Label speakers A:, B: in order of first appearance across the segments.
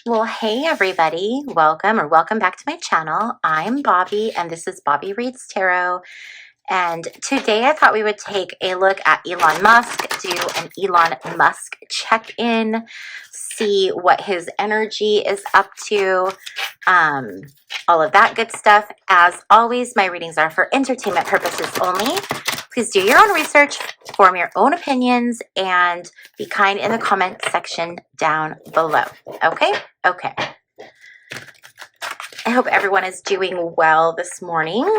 A: Well, hey everybody, welcome back to my channel. I'm Bobbie and this is Bobbie Reads Tarot. And today I thought we would take a look at Elon Musk, do an Elon Musk check-in, see what his energy is up to, all of that good stuff. As always, my readings are for entertainment purposes only. Please do your own research, form your own opinions, and be kind in the comment section down below. Okay? Okay. I hope everyone is doing well this morning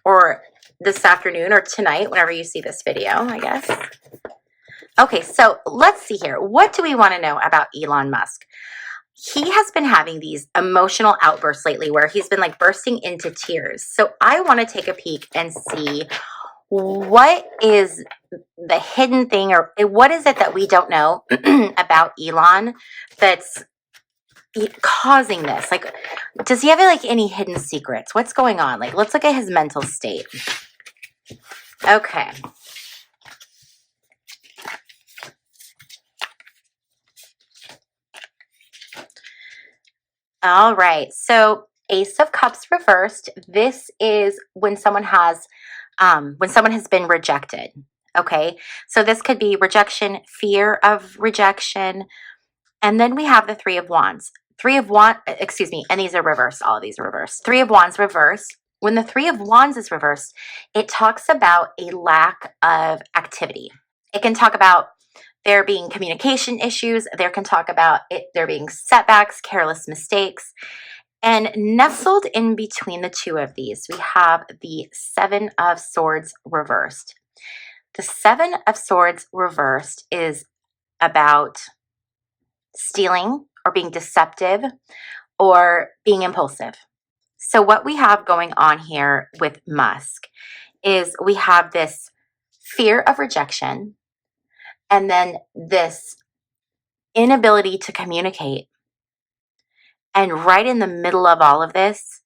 A: or this afternoon or tonight, whenever you see this video, I guess. Okay, so let's see here. What do we want to know about Elon Musk? He has been having these emotional outbursts lately where he's been like bursting into tears. So I want to take a peek and see what is the hidden thing, or what is it that we don't know about Elon that's causing this. Like, does he have like any hidden secrets? What's going on? Like, let's look at his mental state. Okay. All right, so Ace of Cups reversed. This is when someone has been rejected. Okay, so this could be rejection, fear of rejection, and then we have the Three of Wands. And these are reversed. All of these are reversed. Three of Wands reversed. When the Three of Wands is reversed, it talks about a lack of activity. It can talk about there being communication issues. There can talk about there being setbacks, careless mistakes. And nestled in between the two of these, we have the Seven of Swords reversed. The Seven of Swords reversed is about stealing or being deceptive or being impulsive. So what we have going on here with Musk is we have this fear of rejection and then this inability to communicate. And right in the middle of all of this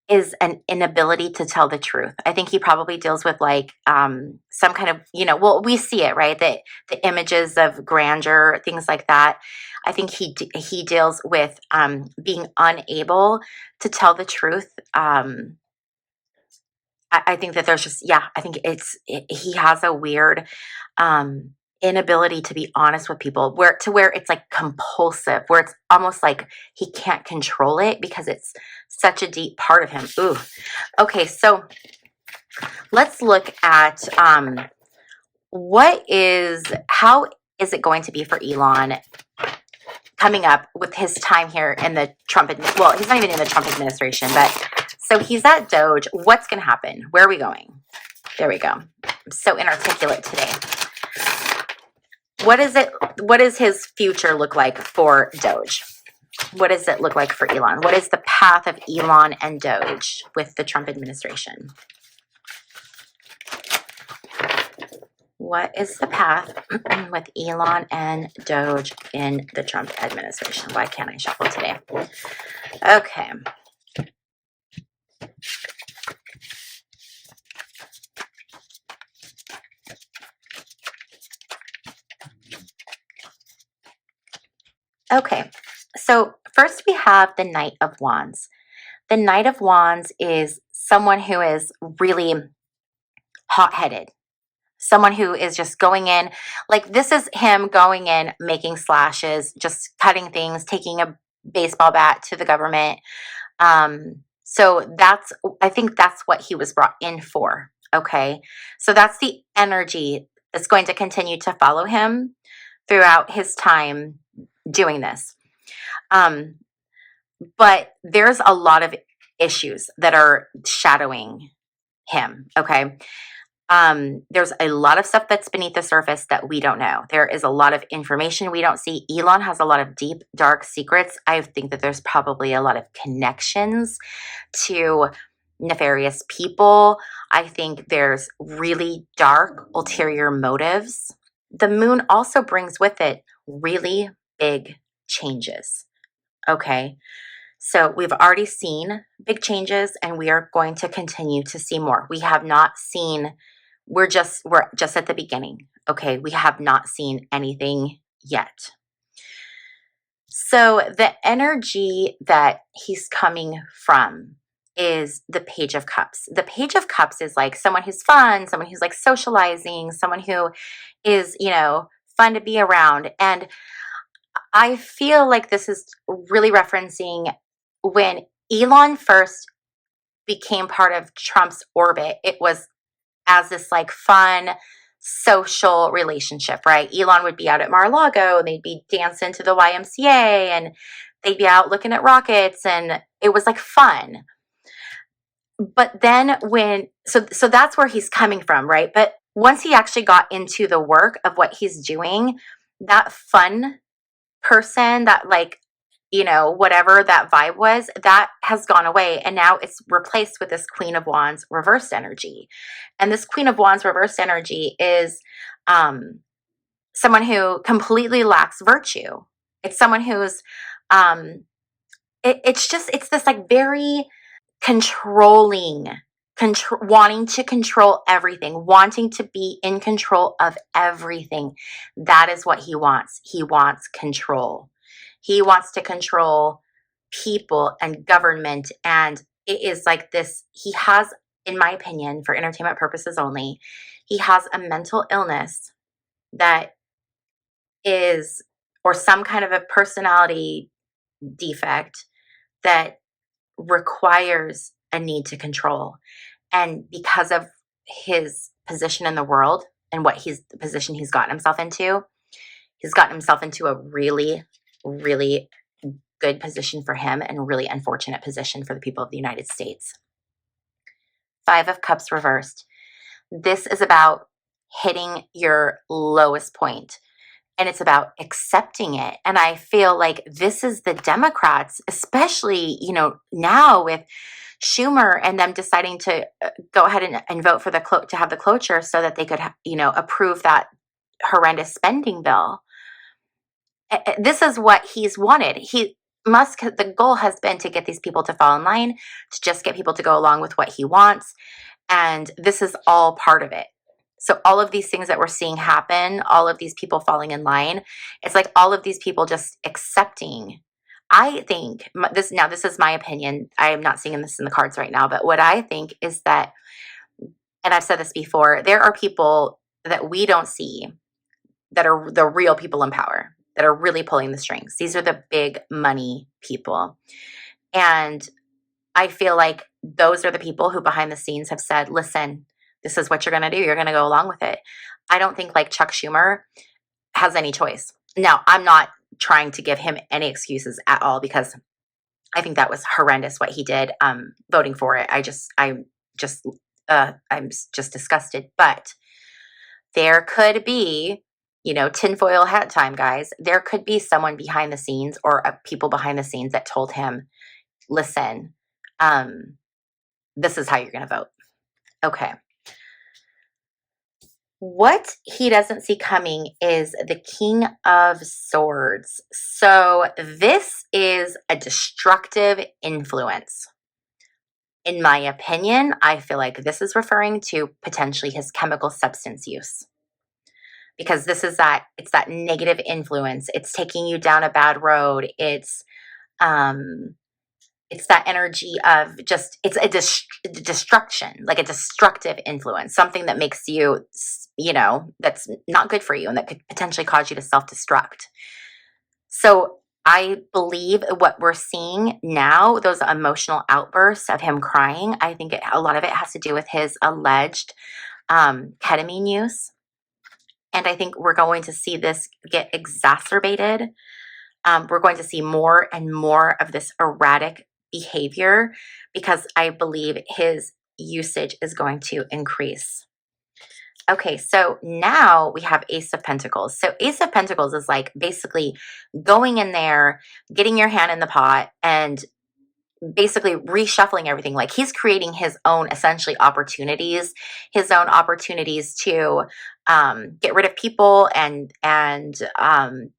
A: is an inability to tell the truth. I think he probably deals with like some kind of, well, we see it, right? The images of grandeur, things like that. I think he deals with being unable to tell the truth. I think that there's just, I think he has a weird inability to be honest with people, where it's like compulsive, where it's almost like he can't control it because it's such a deep part of him. Ooh. Okay, so let's look at how is it going to be for Elon coming up with his time here in the Trump, well, he's not even in the Trump administration, but so he's at Doge. What's going to happen? Where are we going? There we go. I'm so inarticulate today. What is his future look like for Doge? What does it look like for Elon? What is the path of Elon and Doge with the Trump administration? What is the path with Elon and Doge in the Trump administration? Why can't I shuffle today? Okay. Okay, so first we have the Knight of Wands. The Knight of Wands is someone who is really hot-headed. Someone who is just going in, like this is him going in, making slashes, just cutting things, taking a baseball bat to the government. So I think that's what he was brought in for. Okay, so that's the energy that's going to continue to follow him throughout his time doing this. But there's a lot of issues that are shadowing him. Okay. There's a lot of stuff that's beneath the surface that we don't know. There is a lot of information we don't see. Elon has a lot of deep, dark secrets. I think that there's probably a lot of connections to nefarious people. I think there's really dark, ulterior motives. The moon also brings with it really big changes. Okay. So we've already seen big changes and we are going to continue to see more. We have not seen, we're just at the beginning. Okay. We have not seen anything yet. So the energy that he's coming from is the Page of Cups. The Page of Cups is like someone who's fun, someone who's like socializing, someone who is, fun to be around. And I feel like this is really referencing when Elon first became part of Trump's orbit, it was as this like fun social relationship, right? Elon would be out at Mar-a-Lago and they'd be dancing to the YMCA and they'd be out looking at rockets and it was like fun. But then so that's where he's coming from, right? But once he actually got into the work of what he's doing, that fun person, that like, whatever that vibe was, that has gone away. And now it's replaced with this Queen of Wands reversed energy. And this Queen of Wands reversed energy is someone who completely lacks virtue. It's someone who's, it's this like very controlling, wanting to control everything, wanting to be in control of everything. That is what he wants. He wants control. He wants to control people and government. And it is like this, he has, in my opinion, for entertainment purposes only, he has a mental illness that is, or some kind of a personality defect that requires a need to control. And because of his position in the world and the position he's gotten himself into, he's gotten himself into a really, really good position for him and a really unfortunate position for the people of the United States. Five of Cups reversed. This is about hitting your lowest point. And it's about accepting it. And I feel like this is the Democrats, especially, now with Schumer and them deciding to go ahead and vote for to have the cloture so that they could, approve that horrendous spending bill. This is what he's wanted. Musk, the goal has been to get these people to fall in line, to just get people to go along with what he wants. And this is all part of it. So all of these things that we're seeing happen, all of these people falling in line, it's like all of these people just accepting. I think this is my opinion. I am not seeing this in the cards right now, but what I think is that, and I've said this before, there are people that we don't see that are the real people in power, that are really pulling the strings. These are the big money people. And I feel like those are the people who behind the scenes have said, listen, this is what you're going to do. You're going to go along with it. I don't think like Chuck Schumer has any choice. Now, I'm not trying to give him any excuses at all because I think that was horrendous what he did voting for it. I'm just disgusted. But there could be, tinfoil hat time, guys. There could be someone behind the scenes or people behind the scenes that told him, listen, this is how you're going to vote. Okay. What he doesn't see coming is the King of Swords. So this is a destructive influence. In my opinion, I feel like this is referring to potentially his chemical substance use. Because it's that negative influence. It's taking you down a bad road. It's that energy of it's a destruction, like a destructive influence, something that makes you, that's not good for you and that could potentially cause you to self-destruct. So I believe what we're seeing now, those emotional outbursts of him crying, I think a lot of it has to do with his alleged ketamine use. And I think we're going to see this get exacerbated. We're going to see more and more of this erratic behavior because I believe his usage is going to increase. Okay, so now we have Ace of Pentacles. So Ace of Pentacles is like basically going in there, getting your hand in the pot and basically reshuffling everything. Like he's creating his own essentially opportunities to get rid of people and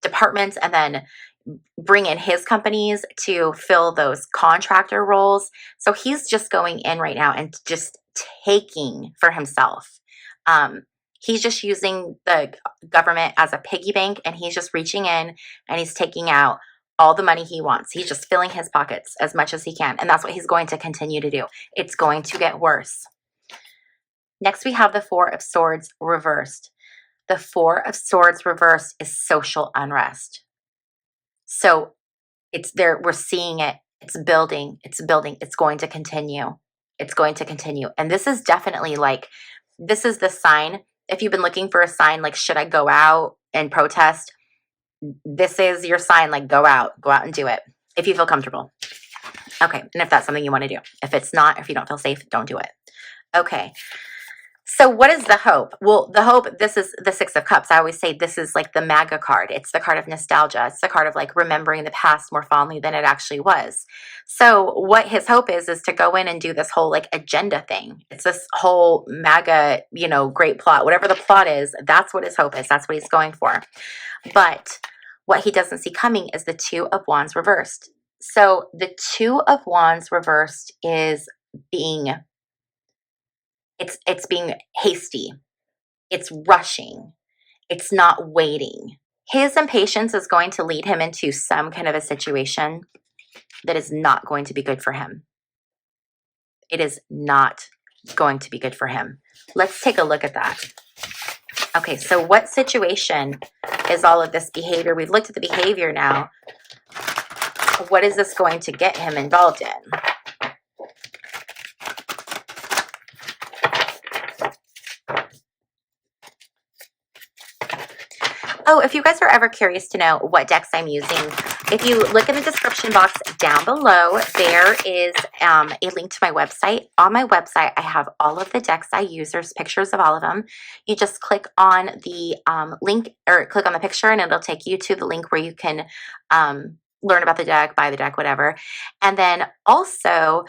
A: departments and then bring in his companies to fill those contractor roles. So he's just going in right now and just taking for himself. He's just using the government as a piggy bank and he's just reaching in and he's taking out all the money he wants. He's just filling his pockets as much as he can. And that's what he's going to continue to do. It's going to get worse. Next, we have the Four of Swords reversed. The Four of Swords reversed is social unrest. So it's there. We're seeing it. It's building. It's building. It's going to continue. It's going to continue. And this is definitely like, this is the sign. If you've been looking for a sign, like, should I go out and protest? This is your sign, like, go out and do it if you feel comfortable. Okay. And if that's something you want to do. If it's not, if you don't feel safe, don't do it. Okay. So what is the hope? Well, the hope, this is the Six of Cups. I always say this is like the MAGA card. It's the card of nostalgia. It's the card of like remembering the past more fondly than it actually was. So what his hope is to go in and do this whole like agenda thing. It's this whole MAGA, you know, great plot. Whatever the plot is, that's what his hope is. That's what he's going for. But what he doesn't see coming is the Two of Wands reversed. So the Two of Wands reversed is being... It's being hasty. It's rushing. It's not waiting. His impatience is going to lead him into some kind of a situation that is not going to be good for him. It is not going to be good for him. Let's take a look at that. Okay, so what situation is all of this behavior? We've looked at the behavior now. What is this going to get him involved in? Oh, if you guys are ever curious to know what decks I'm using, if you look in the description box down below, there is a link to my website. On my website, I have all of the decks I use. There's pictures of all of them. You just click on the link or click on the picture and it'll take you to the link where you can learn about the deck, buy the deck, whatever. And then also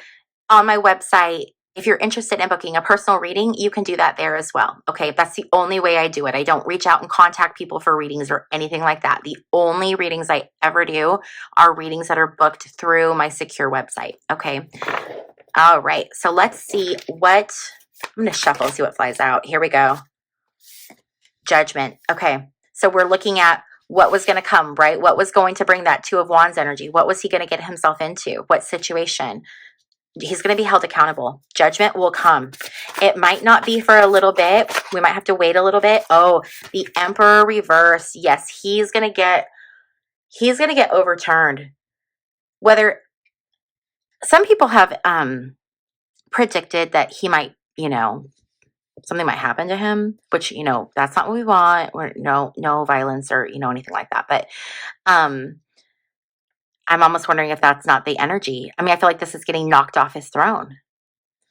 A: on my website, if you're interested in booking a personal reading, you can do that there as well. Okay, that's the only way I do it. I don't reach out and contact people for readings or anything like that. The only readings I ever do are readings that are booked through my secure website. Okay, all right. So let's see what, I'm going to shuffle and see what flies out. Here we go. Judgment. Okay, so we're looking at what was going to come, right? What was going to bring that Two of Wands energy? What was he going to get himself into? What situation? He's going to be held accountable. Judgment will come. It might not be for a little bit. We might have to wait a little bit. Oh, the Emperor reverse. Yes, he's going to get overturned. Whether some people have predicted that he might, you know, something might happen to him, which, you know, that's not what we want. Or no violence or, you know, anything like that. But I'm almost wondering if that's not the energy. I mean, I feel like this is getting knocked off his throne.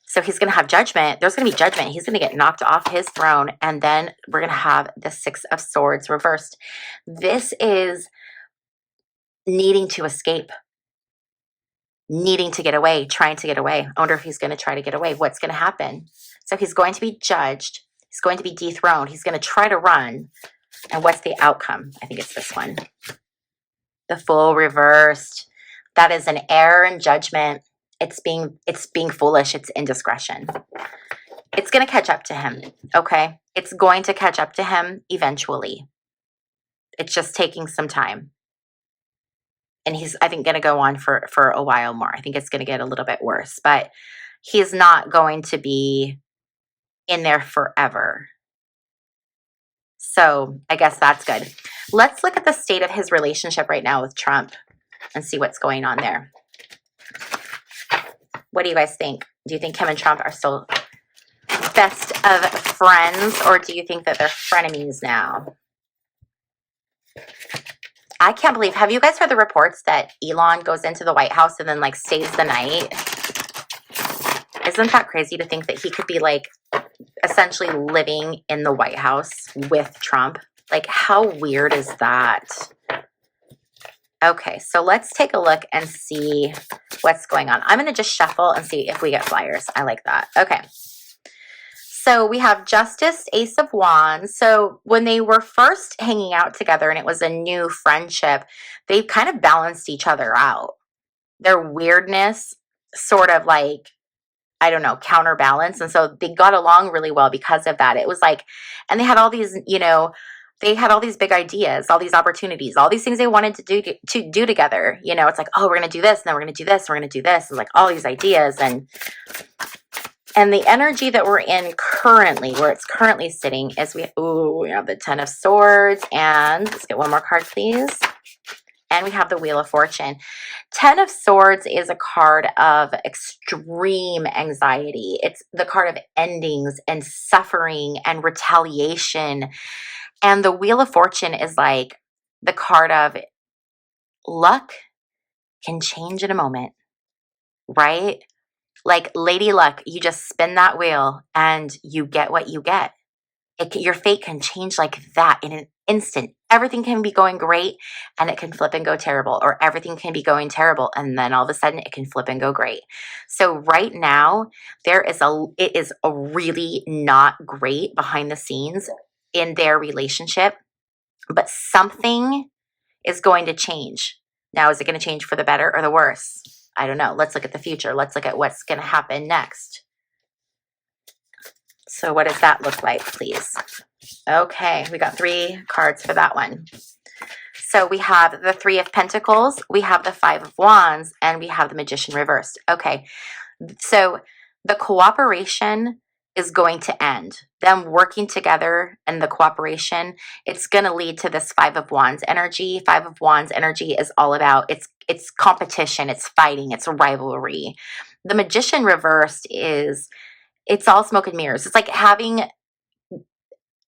A: So he's going to have judgment. There's going to be judgment. He's going to get knocked off his throne. And then we're going to have the Six of Swords reversed. This is needing to escape, needing to get away, trying to get away. I wonder if he's going to try to get away. What's going to happen? So he's going to be judged. He's going to be dethroned. He's going to try to run. And what's the outcome? I think it's this one. The Fool reversed. That is an error in judgment. It's being foolish. It's indiscretion. It's going to catch up to him. Okay. It's going to catch up to him eventually. It's just taking some time. And he's, I think, going to go on for a while more. I think it's going to get a little bit worse, but he's not going to be in there forever. So I guess that's good. Let's look at the state of his relationship right now with Trump and see what's going on there. What do you guys think? Do you think him and Trump are still best of friends, or do you think that they're frenemies now? I can't believe, have you guys heard the reports that Elon goes into the White House and then like stays the night? Isn't that crazy to think that he could be like essentially living in the White House with Trump? Like, how weird is that? Okay, so let's take a look and see what's going on. I'm going to just shuffle and see if we get flyers. I like that. Okay. So we have Justice, Ace of Wands. So when they were first hanging out together and it was a new friendship, they kind of balanced each other out. Their weirdness sort of like, I don't know, counterbalance. And so they got along really well because of that. It was like, and they had all these, you know, they had all these big ideas, all these opportunities, all these things they wanted to do together. You know, it's like, oh, we're going to do this, and then we're going to do this, we're going to do this. It's like all these ideas, and the energy that we're in currently, where it's currently sitting, is we have the Ten of Swords, and let's get one more card, please. And we have the Wheel of Fortune. Ten of Swords is a card of extreme anxiety. It's the card of endings and suffering and retaliation. And the Wheel of Fortune is like the card of luck can change in a moment, right? Like Lady Luck, you just spin that wheel and you get what you get. Your fate can change like that in an instant. Everything can be going great and it can flip and go terrible, or everything can be going terrible and then all of a sudden it can flip and go great. So right now it is a really not great behind the scenes in their relationship, but something is going to change. Now, is it going to change for the better or the worse? I don't know. Let's look at the future. Let's look at what's going to happen next. So what does that look like, please? Okay, we got 3 cards for that one. So we have the 3 of Pentacles, we have the 5 of Wands, and we have the Magician reversed. Okay, so the cooperation is going to end. Them working together and the cooperation, it's going to lead to this 5 of Wands energy. 5 of Wands energy is all about, it's competition, it's fighting, it's rivalry. The Magician reversed it's all smoke and mirrors. It's like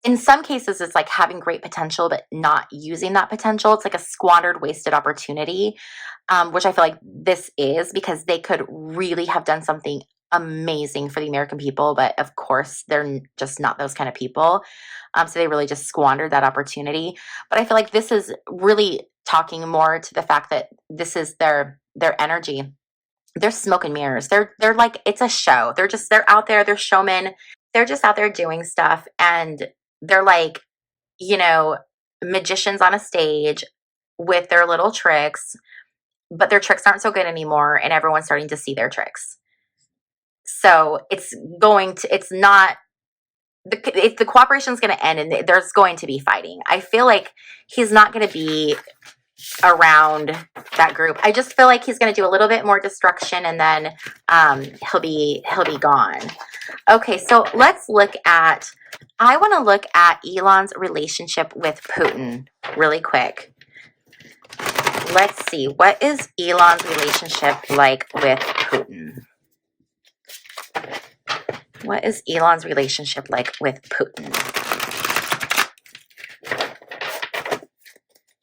A: in some cases, it's like having great potential, but not using that potential. It's like a squandered, wasted opportunity, which I feel like this is, because they could really have done something amazing for the American people. But of course, they're just not those kind of people. So they really just squandered that opportunity. But I feel like this is really talking more to the fact that this is their energy. They're smoke and mirrors. They're like, it's a show. They're out there. They're showmen. They're just out there doing stuff. And they're like, magicians on a stage with their little tricks, but their tricks aren't so good anymore. And everyone's starting to see their tricks. So the cooperation is going to end and there's going to be fighting. I feel like he's not going to be around that group. I just feel like he's going to do a little bit more destruction and then he'll be gone. Okay, so I want to look at Elon's relationship with Putin really quick. Let's see, what is Elon's relationship like with Putin? What is Elon's relationship like with Putin?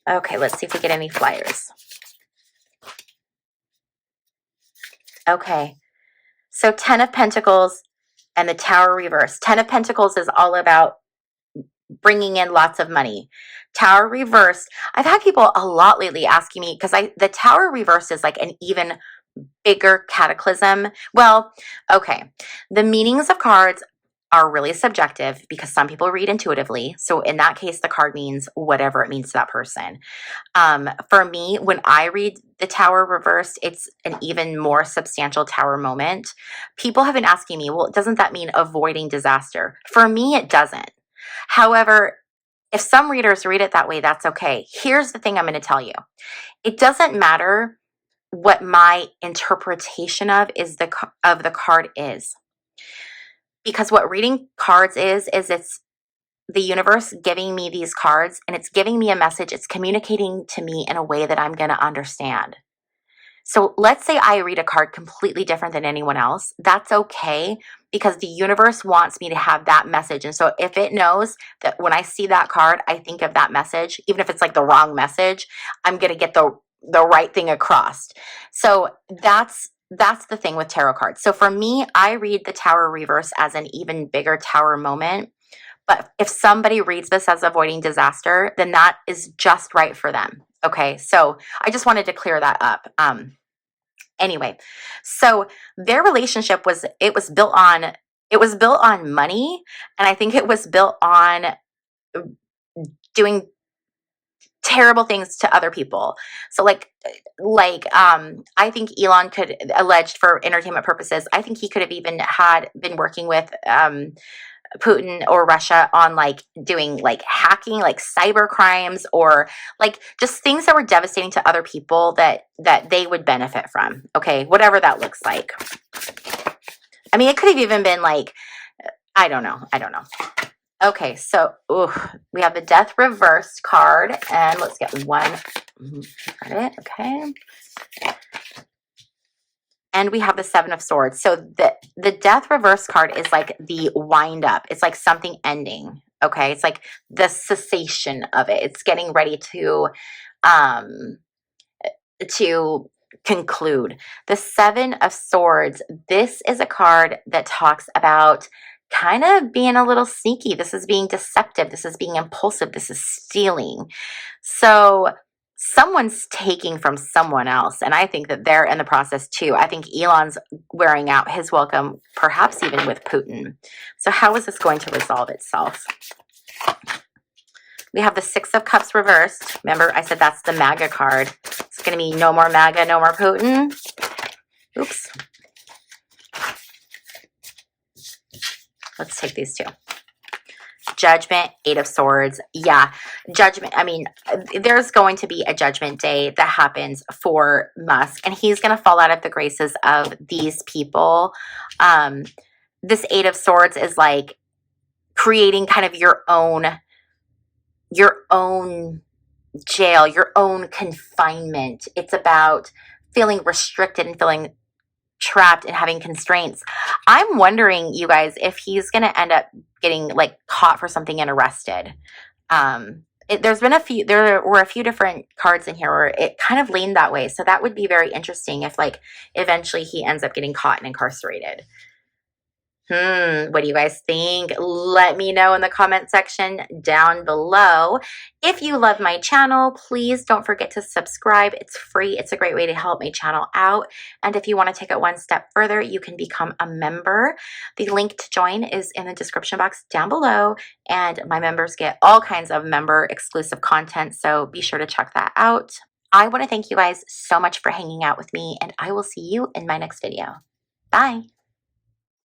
A: Okay, let's see if we get any flyers. Okay, so 10 of Pentacles and the Tower reverse. 10 of Pentacles is all about bringing in lots of money. Tower reversed. I've had people a lot lately asking me, because the Tower reversed is like an even bigger cataclysm. Well, okay. The meanings of cards are really subjective because some people read intuitively. So in that case, the card means whatever it means to that person. For me, when I read the Tower reversed, it's an even more substantial Tower moment. People have been asking me, well, doesn't that mean avoiding disaster? For me, it doesn't. However, if some readers read it that way, that's okay. Here's the thing I'm going to tell you. It doesn't matter what my interpretation of the card is. Because what reading cards is it's the universe giving me these cards and it's giving me a message. It's communicating to me in a way that I'm going to understand. So let's say I read a card completely different than anyone else. That's okay, because the universe wants me to have that message. And so if it knows that when I see that card, I think of that message, even if it's like the wrong message, I'm going to get the right thing across. So that's the thing with tarot cards. So for me, I read the Tower reverse as an even bigger Tower moment. But if somebody reads this as avoiding disaster, then that is just right for them. Okay, so I just wanted to clear that up. Anyway, so their relationship was built on money, and I think it was built on doing terrible things to other people. So I think Elon could, alleged for entertainment purposes, I think he could have even been working with Putin or Russia on like doing like hacking, like cyber crimes, or like just things that were devastating to other people that they would benefit from. Okay, whatever that looks like. I mean, it could have even been like, I don't know. Okay, so we have the death reversed card, and let's get one. Got it. Okay. And we have the Seven of Swords. So the death reverse card is like the wind up. It's like something ending. Okay. It's like the cessation of it. It's getting ready to conclude. The Seven of Swords. This is a card that talks about kind of being a little sneaky. This is being deceptive. This is being impulsive. This is stealing. So someone's taking from someone else, and I think that they're in the process too. I think Elon's wearing out his welcome, perhaps even with Putin. So how is this going to resolve itself? We have the Six of Cups reversed. Remember, I said that's the MAGA card. It's going to be no more MAGA, no more Putin. Oops. Let's take these two. Judgment, Eight of Swords. Yeah, judgment. I mean, there's going to be a judgment day that happens for Musk, and he's going to fall out of the graces of these people. This Eight of Swords is like creating kind of your own jail, your own confinement. It's about feeling restricted and feeling trapped and having constraints. I'm wondering, you guys, if he's going to end up getting like caught for something and arrested. There were a few different cards in here where it kind of leaned that way. So that would be very interesting if like eventually he ends up getting caught and incarcerated. What do you guys think? Let me know in the comment section down below. If you love my channel, please don't forget to subscribe. It's free. It's a great way to help my channel out. And if you want to take it one step further, you can become a member. The link to join is in the description box down below. And my members get all kinds of member exclusive content. So be sure to check that out. I want to thank you guys so much for hanging out with me, and I will see you in my next video. Bye.